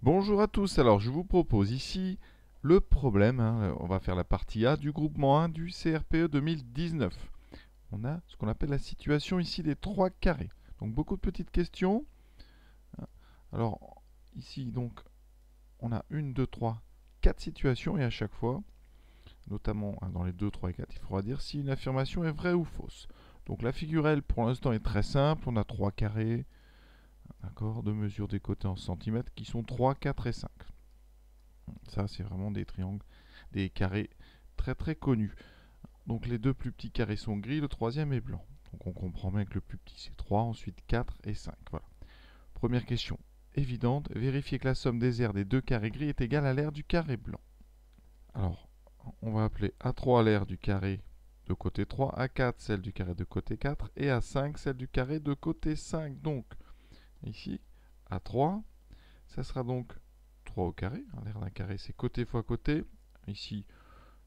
Bonjour à tous, alors je vous propose ici le problème, on va faire la partie A du groupement 1 du CRPE 2019. On a ce qu'on appelle la situation ici des trois carrés. Donc beaucoup de petites questions. Alors ici donc on a 1, 2, 3, 4 situations et à chaque fois, notamment dans les 2, 3 et 4, il faudra dire si une affirmation est vraie ou fausse. Donc la figure L pour l'instant est très simple, on a 3 carrés, d'accord, de mesure des côtés en centimètres qui sont 3, 4 et 5. Ça, c'est vraiment des triangles, des carrés très très connus. Donc les deux plus petits carrés sont gris, le troisième est blanc. Donc on comprend bien que le plus petit c'est 3, ensuite 4 et 5. Voilà. Première question évidente, vérifier que la somme des aires des deux carrés gris est égale à l'aire du carré blanc. Alors, on va appeler A3 l'aire du carré de côté 3, A4 celle du carré de côté 4 et A5 celle du carré de côté 5. Donc, ici, A3, ça sera donc 3 au carré. L'aire d'un carré, c'est côté fois côté. Ici,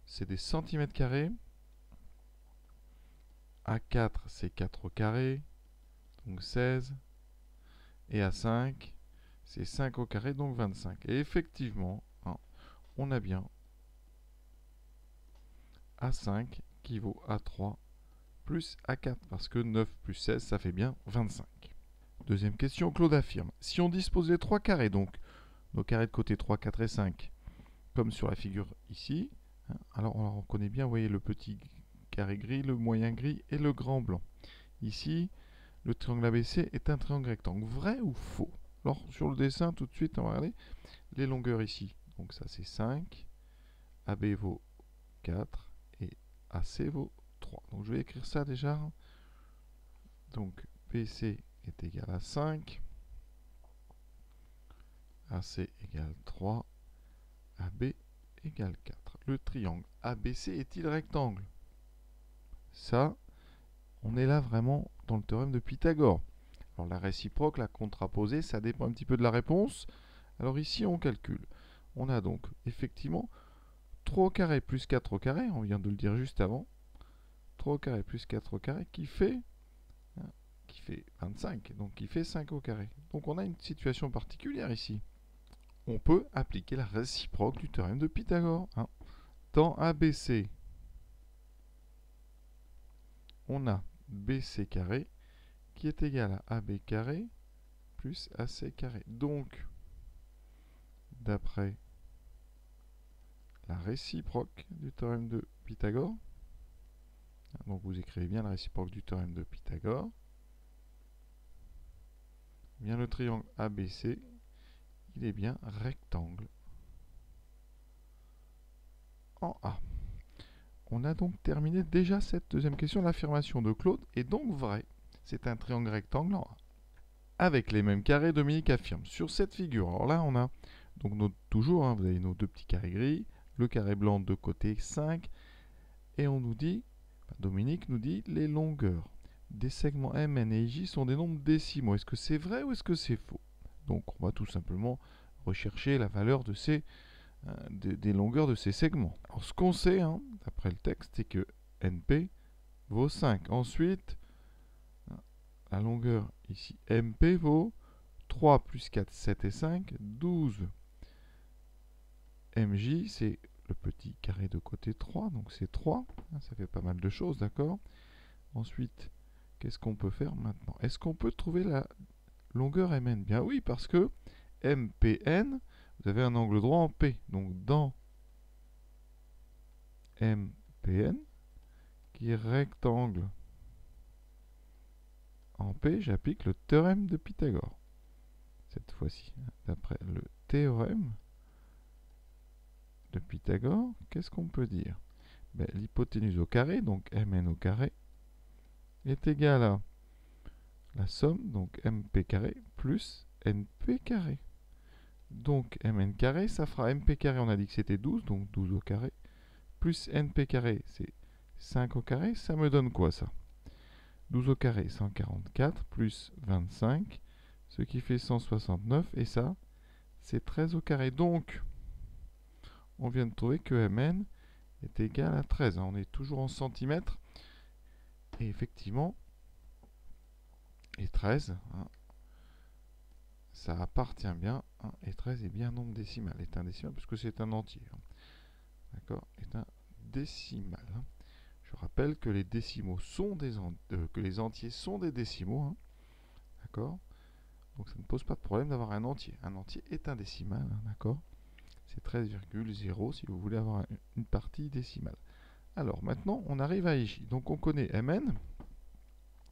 c'est des centimètres carrés. A4, c'est 4 au carré, donc 16. Et A5, c'est 5 au carré, donc 25. Et effectivement, on a bien A5 qui vaut A3 plus A4, parce que 9 plus 16, ça fait bien 25. Deuxième question, Claude affirme. Si on dispose des trois carrés, donc nos carrés de côté 3, 4 et 5, comme sur la figure ici, alors on reconnaît bien, vous voyez le petit carré gris, le moyen gris et le grand blanc. Ici, le triangle ABC est un triangle rectangle. Vrai ou faux? Alors, sur le dessin, tout de suite, on va regarder les longueurs ici. Donc ça, c'est 5. AB vaut 4. Et AC vaut 3. Donc, je vais écrire ça déjà. Donc, BC est égal à 5. AC égale 3. AB égale 4. Le triangle ABC est-il rectangle? Ça, on est là vraiment dans le théorème de Pythagore. Alors la réciproque, la contraposée, ça dépend un petit peu de la réponse. Alors ici, on calcule. On a donc effectivement 3 au carré plus 4 au carré, on vient de le dire juste avant. 3 au carré plus 4 au carré qui fait 25, donc qui fait 5 au carré. Donc on a une situation particulière ici. On peut appliquer la réciproque du théorème de Pythagore. Dans ABC, on a BC carré qui est égal à AB carré plus AC carré. Donc, d'après la réciproque du théorème de Pythagore, donc vous écrivez bien la réciproque du théorème de Pythagore, bien le triangle ABC, il est bien rectangle en A. On a donc terminé déjà cette deuxième question. L'affirmation de Claude est donc vraie. C'est un triangle rectangle en A. Avec les mêmes carrés, Dominique affirme. Sur cette figure, alors là on a donc toujours, vous avez nos deux petits carrés gris, le carré blanc de côté 5, et on nous dit, Dominique nous dit, les longueurs des segments M, N et J sont des nombres décimaux. Est-ce que c'est vrai ou est-ce que c'est faux? Donc on va tout simplement rechercher la valeur de des longueurs de ces segments. Alors ce qu'on sait, d'après le texte, c'est que NP vaut 5. Ensuite, la longueur ici, MP vaut 3 plus 4, 7 et 5, 12. MJ, c'est le petit carré de côté 3, donc c'est 3. Ça fait pas mal de choses, d'accord? Ensuite, qu'est-ce qu'on peut faire maintenant? Est-ce qu'on peut trouver la longueur MN? Bien oui, parce que MPN, vous avez un angle droit en P. Donc dans MPN, qui est rectangle en P, j'applique le théorème de Pythagore. Cette fois-ci, d'après le théorème de Pythagore, qu'est-ce qu'on peut dire? L'hypoténuse au carré, donc Mn au carré, est égale à la somme, donc MP carré, plus NP carré. Donc Mn carré, ça fera MP carré, on a dit que c'était 12, donc 12 au carré, plus NP carré, c'est 5 au carré, ça me donne quoi ça? 12 au carré, 144, plus 25, ce qui fait 169, et ça, c'est 13 au carré. Donc, on vient de trouver que Mn est égal à 13. On est toujours en centimètres, et effectivement, et 13, ça appartient bien, hein, et 13 est bien un nombre décimal, est un décimal puisque c'est un entier. Hein. D'accord, est un décimal. Hein. Je rappelle que les décimaux sont que les entiers sont des décimaux. Hein. D'accord. Donc ça ne pose pas de problème d'avoir un entier. Un entier est un décimal. Hein, d'accord. C'est 13,0 si vous voulez avoir une partie décimale. Alors maintenant, on arrive à IJ. Donc on connaît Mn.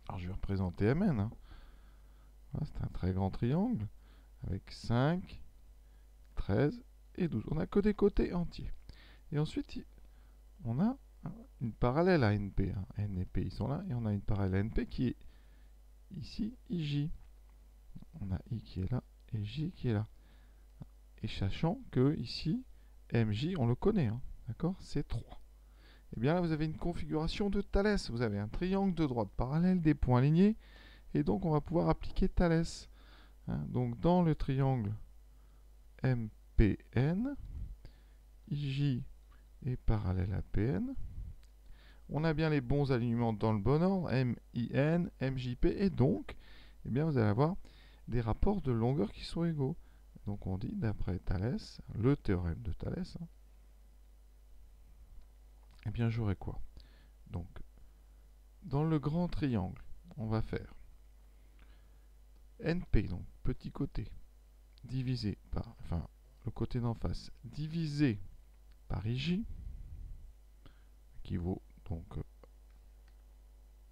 Alors je vais représenter Mn. Hein. Voilà, c'est un très grand triangle avec 5, 13 et 12. On n'a que des côtés entiers. Et ensuite, on a une parallèle à NP. Hein. N et P, ils sont là. Et on a une parallèle à NP qui est ici, IJ. On a I qui est là et J qui est là. Et sachant que ici, MJ, on le connaît. Hein. D'accord, c'est 3. Et bien là, vous avez une configuration de Thalès. Vous avez un triangle de droite parallèle, des points alignés. Et donc, on va pouvoir appliquer Thalès. Hein. Donc, dans le triangle MPN, IJ est parallèle à PN. On a bien les bons alignements dans le bon ordre, MIN, MJP, et donc, eh bien, vous allez avoir des rapports de longueur qui sont égaux. Donc on dit, d'après Thalès, le théorème de Thalès, hein, eh bien j'aurai quoi? Donc, dans le grand triangle, on va faire NP, donc petit côté, divisé par, enfin, le côté d'en face, divisé par IJ, qui vaut donc,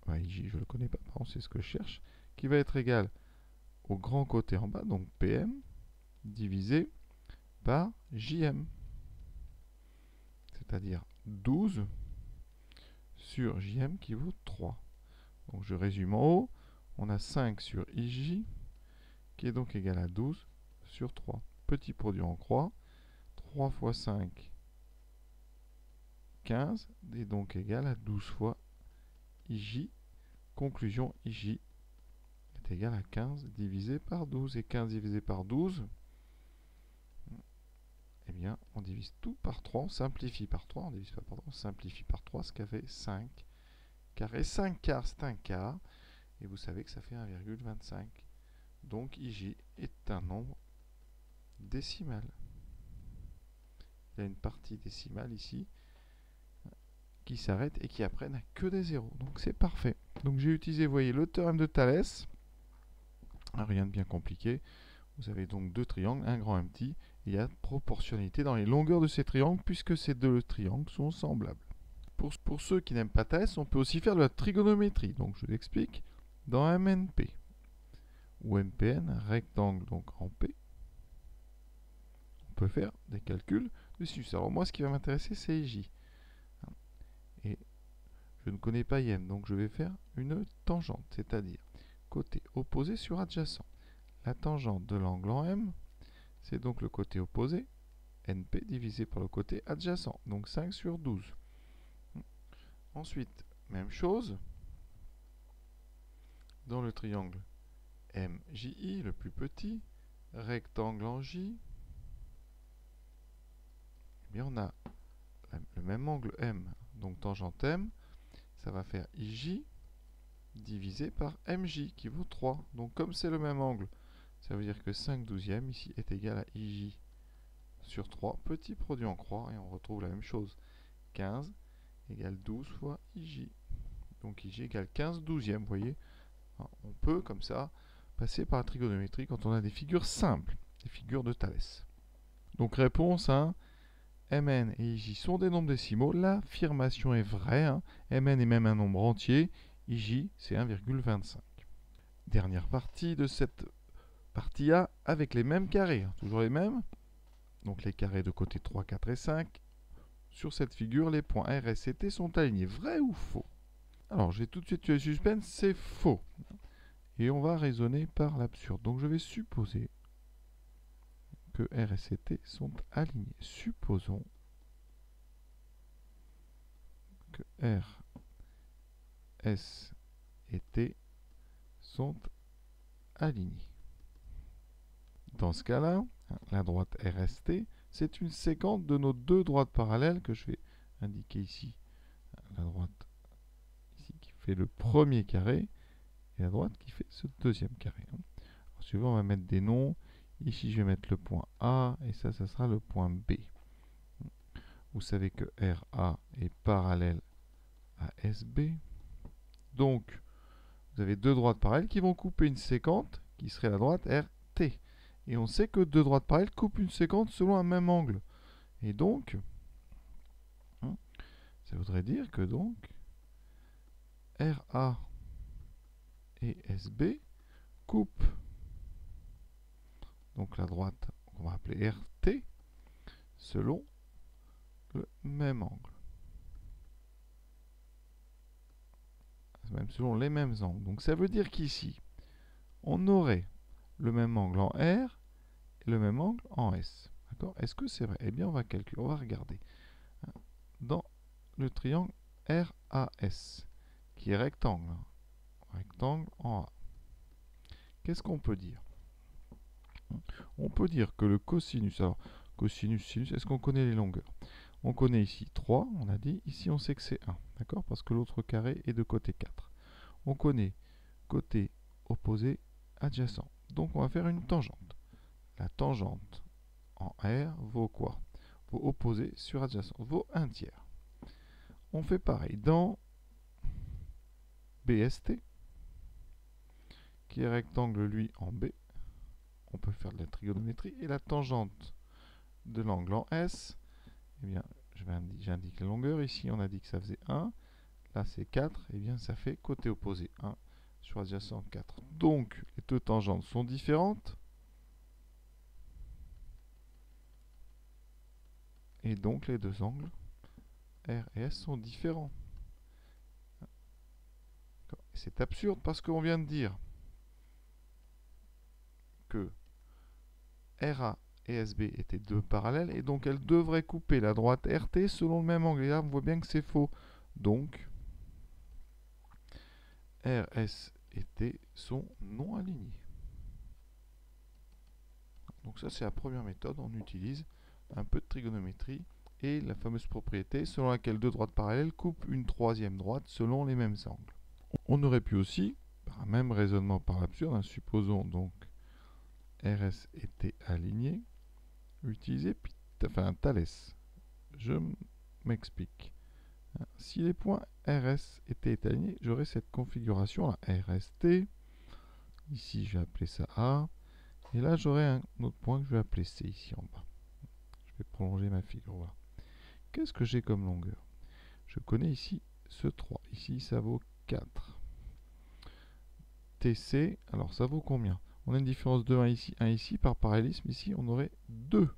IJ je ne le connais pas, pardon, c'est ce que je cherche, qui va être égal au grand côté en bas, donc PM, divisé par JM. C'est-à-dire 12 sur JM qui vaut 3. Donc je résume en haut, on a 5 sur IJ qui est donc égal à 12 sur 3. Petit produit en croix, 3 fois 5, 15, est donc égal à 12 fois IJ. Conclusion, IJ est égal à 15 divisé par 12. Et 15 divisé par 12, eh bien, on divise tout par 3, on simplifie par 3, on divise pas par 3, on simplifie par 3, ce qui fait 5 carré. 5 quarts, c'est un quart, et vous savez que ça fait 1,25. Donc, IJ est un nombre décimal. Il y a une partie décimale ici qui s'arrête et qui après n'a que des zéros. Donc, c'est parfait. Donc, j'ai utilisé, vous voyez, le théorème de Thalès. Rien de bien compliqué. Vous avez donc deux triangles, un grand et un petit. Il y a proportionnalité dans les longueurs de ces triangles puisque ces deux triangles sont semblables. Pour ceux qui n'aiment pas Thalès, on peut aussi faire de la trigonométrie. Donc je vous explique. Dans MNP ou MPN, rectangle donc en P, on peut faire des calculs de sinus. Alors moi, ce qui va m'intéresser, c'est J. Et je ne connais pas IM, donc je vais faire une tangente, c'est-à-dire côté opposé sur adjacent. La tangente de l'angle en M, c'est donc le côté opposé, NP, divisé par le côté adjacent, donc 5 sur 12. Ensuite, même chose, dans le triangle MJI, le plus petit, rectangle en J, eh bien on a le même angle M, donc tangente M, ça va faire IJ divisé par MJ, qui vaut 3. Donc comme c'est le même angle, ça veut dire que 5 douzièmes ici est égal à IJ sur 3, petit produit en croix, et on retrouve la même chose. 15 égale 12 fois IJ. Donc IJ égale 15 douzièmes, vous voyez. On peut, comme ça, passer par la trigonométrie quand on a des figures simples, des figures de Thalès. Donc réponse, hein, Mn et IJ sont des nombres décimaux. L'affirmation est vraie. Hein. Mn est même un nombre entier. IJ, c'est 1,25. Dernière partie de cette partie A avec les mêmes carrés. Hein, toujours les mêmes. Donc les carrés de côté 3, 4 et 5. Sur cette figure, les points R, S et T sont alignés. Vrai ou faux? Alors, je vais tout de suite tuer le suspense. C'est faux. Et on va raisonner par l'absurde. Donc je vais supposer que R, S et T sont alignés. Supposons que R, S et T sont alignés. Dans ce cas-là, la droite RST, c'est une séquence de nos deux droites parallèles que je vais indiquer ici. La droite ici qui fait le premier carré et la droite qui fait ce deuxième carré. Alors, suivant, on va mettre des noms. Ici, je vais mettre le point A, et ça sera le point B. Vous savez que RA est parallèle à SB. Donc, vous avez deux droites parallèles qui vont couper une séquente, qui serait la droite RT. Et on sait que deux droites parallèles coupent une séquente selon un même angle. Et donc, ça voudrait dire que donc, RA et SB coupent donc la droite, on va appeler RT, selon le même angle. Même selon les mêmes angles. Donc ça veut dire qu'ici, on aurait le même angle en R et le même angle en S. D'accord? Est-ce que c'est vrai? Eh bien, on va calculer, on va regarder. Dans le triangle RAS, qui est rectangle, rectangle en A. Qu'est-ce qu'on peut dire? On peut dire que le cosinus, alors cosinus, sinus, est-ce qu'on connaît les longueurs? On connaît ici 3, on a dit, ici on sait que c'est 1, d'accord? Parce que l'autre carré est de côté 4. On connaît côté opposé adjacent. Donc on va faire une tangente. La tangente en R vaut quoi? Vaut opposé sur adjacent, vaut 1 tiers. On fait pareil dans BST, qui est rectangle lui en B. On peut faire de la trigonométrie. Et la tangente de l'angle en S, eh bien, j'indique la longueur. Ici, on a dit que ça faisait 1. Là, c'est 4. Eh bien, ça fait côté opposé 1 sur adjacent 4. Donc, les deux tangentes sont différentes. Et donc, les deux angles R et S sont différents. C'est absurde parce qu'on vient de dire que RA et SB étaient deux parallèles et donc elles devraient couper la droite RT selon le même angle. Et là, on voit bien que c'est faux. Donc, RS et T sont non alignés. Donc ça, c'est la première méthode. On utilise un peu de trigonométrie et la fameuse propriété selon laquelle deux droites parallèles coupent une troisième droite selon les mêmes angles. On aurait pu aussi, par un même raisonnement par l'absurde, supposons donc RS et T alignés, utiliser Thalès. Je m'explique. Si les points RS étaient alignés, j'aurais cette configuration là, RST. Ici, je vais appeler ça A. Et là, j'aurai un autre point que je vais appeler C ici en bas. Je vais prolonger ma figure. Voilà. Qu'est-ce que j'ai comme longueur? Je connais ici ce 3. Ici, ça vaut 4. TC, alors ça vaut combien? On a une différence de 1 ici, 1 ici. Par parallélisme, ici, on aurait 2.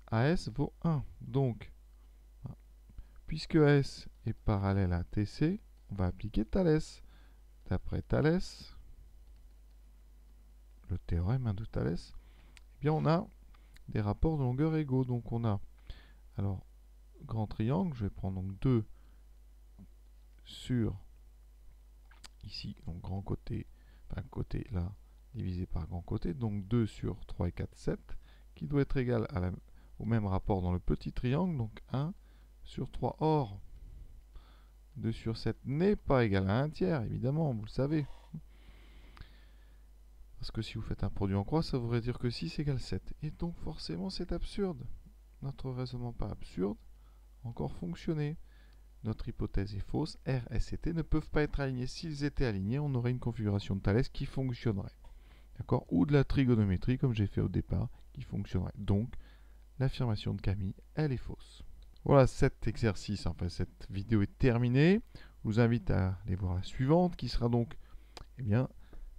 AS vaut 1. Donc, puisque AS est parallèle à TC, on va appliquer Thalès. D'après Thalès, le théorème de Thalès, eh bien on a des rapports de longueur égaux. Donc on a, alors, grand triangle, je vais prendre donc 2 sur, ici, donc grand côté, enfin côté là, divisé par grand côté, donc 2 sur 3 et 4, 7, qui doit être égal au même rapport dans le petit triangle, donc 1 sur 3. Or, 2 sur 7 n'est pas égal à 1 tiers, évidemment, vous le savez. Parce que si vous faites un produit en croix, ça voudrait dire que 6 égale 7. Et donc forcément c'est absurde. Notre raisonnement pas absurde a encore fonctionné. Notre hypothèse est fausse. R, S et T ne peuvent pas être alignés. S'ils étaient alignés, on aurait une configuration de Thalès qui fonctionnerait. D'accord? Ou de la trigonométrie, comme j'ai fait au départ, qui fonctionnerait. Donc, l'affirmation de Camille, elle est fausse. Voilà, cet exercice, enfin cette vidéo est terminée. Je vous invite à aller voir la suivante, qui sera donc, eh bien,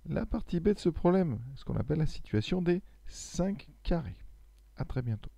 la partie B de ce problème, ce qu'on appelle la situation des 5 carrés. A très bientôt.